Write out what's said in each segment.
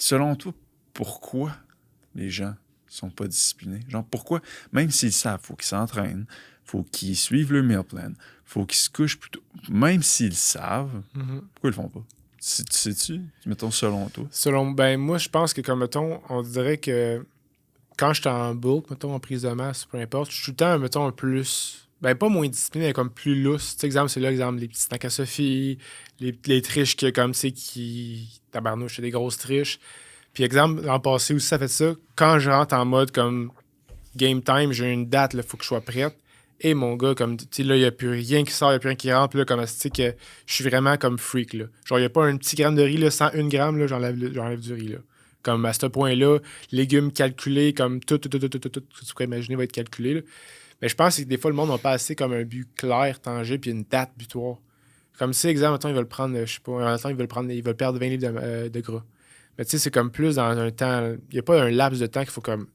selon toi, pourquoi les gens sont pas disciplinés? Genre, pourquoi, même s'ils savent, faut qu'ils s'entraînent, faut qu'ils suivent le meal plan, faut qu'ils se couchent plus tôt, même s'ils savent, pourquoi ils le font pas? Sais-tu, mettons, selon toi? Moi, je pense que, comme, mettons, on dirait que quand j'étais en bulk, mettons, en prise de masse, peu importe, je suis tout le temps, mettons, un plus... Ben, pas moins discipliné, mais comme plus lousse. Tu sais, exemple, c'est là, exemple, les petits snacks à Sophie, les triches que, comme, tu sais, qui... Tabarnouche, c'est des grosses triches. Puis, exemple, l'an passé aussi, ça fait ça. Quand je rentre en mode, comme, game time, j'ai une date, il faut que je sois prête. Et mon gars, comme, tu sais, là, il n'y a plus rien qui sort, il n'y a plus rien qui rentre. Puis là, comme, tu sais, que je suis vraiment comme freak, là. Genre, il n'y a pas un petit gramme de riz, là, 101 grammes, là, j'enlève du riz, là. Comme, à ce point-là, légumes calculés, comme tout ce que tu pourrais imaginer va être calculé, là. Mais je pense que des fois, le monde n'a pas assez comme un but clair, tangible, puis une date butoir. Comme si, exemple, maintenant, ils veulent prendre, je sais pas, un temps, ils veulent perdre 20 livres de gras. Mais tu sais, c'est comme plus dans un temps, il n'y a pas un laps de temps qu'il faut comme,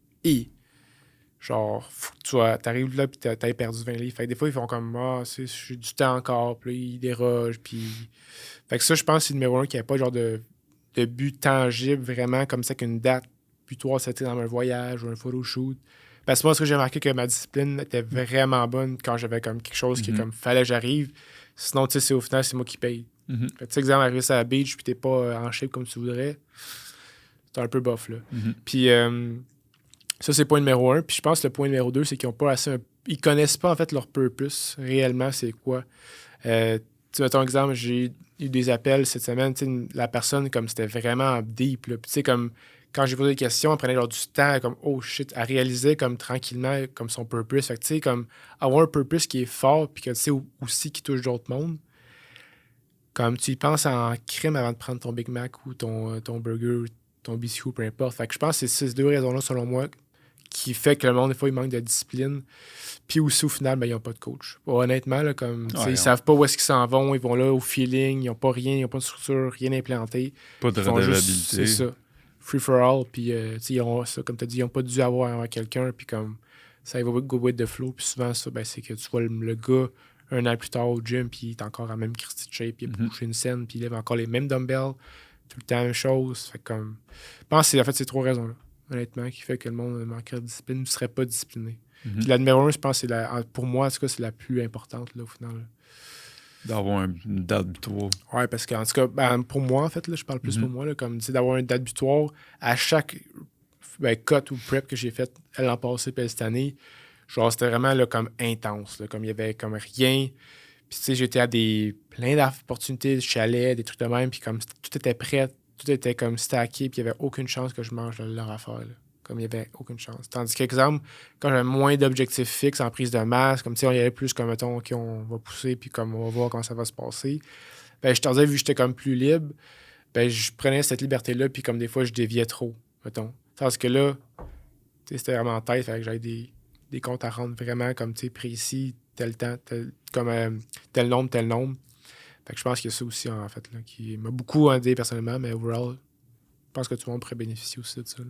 genre, faut que t'arrives là, puis t'as perdu 20 livres. Fait que des fois, ils font comme, j'ai du temps encore, puis ils dérogent, puis... Fait que ça, je pense que c'est le numéro un, qu'il n'y a pas genre de but tangible, vraiment, comme ça, qu'une date butoir, c'était dans un voyage ou un photoshoot. Parce que moi, ce que j'ai remarqué, que ma discipline était vraiment bonne quand j'avais comme quelque chose qui, comme, fallait que j'arrive. Sinon, tu sais, au final, c'est moi qui paye. Fait que, tu sais, exemple, arriver à la beach, puis t'es pas en shape comme tu voudrais, c'est un peu bof, là. Puis... ça, c'est le point numéro un. Puis je pense que le point numéro deux, c'est qu'ils ont pas assez... Ils connaissent pas, en fait, leur purpose. Réellement, c'est quoi? Tu sais, ton exemple, j'ai eu des appels cette semaine. Tu sais, la personne, comme, c'était vraiment deep, là. Puis tu sais, comme, quand j'ai posé des questions, elle prenait genre du temps, comme, oh shit, elle réalisait, comme, tranquillement, comme, son purpose. Fait que, tu sais, comme, avoir un purpose qui est fort, puis que, tu sais, aussi qui touche d'autres mondes. Comme, tu y penses en crime avant de prendre ton Big Mac ou ton burger, ton biscuit, peu importe. Fait que je pense que c'est ces deux raisons-là, selon moi, qui fait que le monde, des fois, il manque de discipline. Puis aussi, au final, ben, ils n'ont pas de coach. Honnêtement, là, comme, ils savent pas où est-ce qu'ils s'en vont. Ils vont là au feeling. Ils n'ont pas rien. Ils n'ont pas de structure, rien implanté. Pas de redevabilité. C'est ça. Free for all. Puis, ils ont ça, comme tu as dit, ils n'ont pas dû avoir quelqu'un. Puis, comme, ça va go with the flow. Puis souvent, ça, ben, c'est que tu vois le gars un an plus tard au gym, puis il est encore en même Christy de shape. Il a bouché une scène, puis il lève encore les mêmes dumbbells. Tout le temps, la même chose. Fait comme... Je pense que c'est, en fait, ces trois raisons-là, honnêtement, qui fait que le monde manquerait de discipline, ne serait pas discipliné. Puis la numéro un, je pense, pour moi, en tout cas, c'est la plus importante, là, au final. Là. D'avoir une date butoir. Ouais, parce qu'en tout cas, ben, pour moi, en fait, là, je parle plus pour moi, là, comme, d'avoir une date butoir à chaque cut ou prep que j'ai fait l'an passé puis cette année, genre, c'était vraiment là, comme intense, là, comme il y avait comme rien. Puis, tu sais, j'étais à plein d'opportunités, de chalets, des trucs de même, puis comme tout était prêt, tout était comme stacké, puis il n'y avait aucune chance que je mange leur affaire, là. Comme il n'y avait aucune chance. Tandis qu'exemple, quand j'avais moins d'objectifs fixes en prise de masse, comme tu sais, on y allait plus comme, mettons, OK, on va pousser, puis comme on va voir comment ça va se passer. Ben, je t'en vu que j'étais comme plus libre, ben, je prenais cette liberté-là, puis comme des fois, je déviais trop, mettons. Tandis que là, tu sais, c'était vraiment en tête, fait que j'avais des comptes à rendre vraiment comme, tu sais, précis, tel temps, tel nombre. Fait que je pense qu'il y a ça aussi, en fait, là, qui m'a beaucoup aidé personnellement, mais overall, je pense que tout le monde pourrait bénéficier aussi de ça.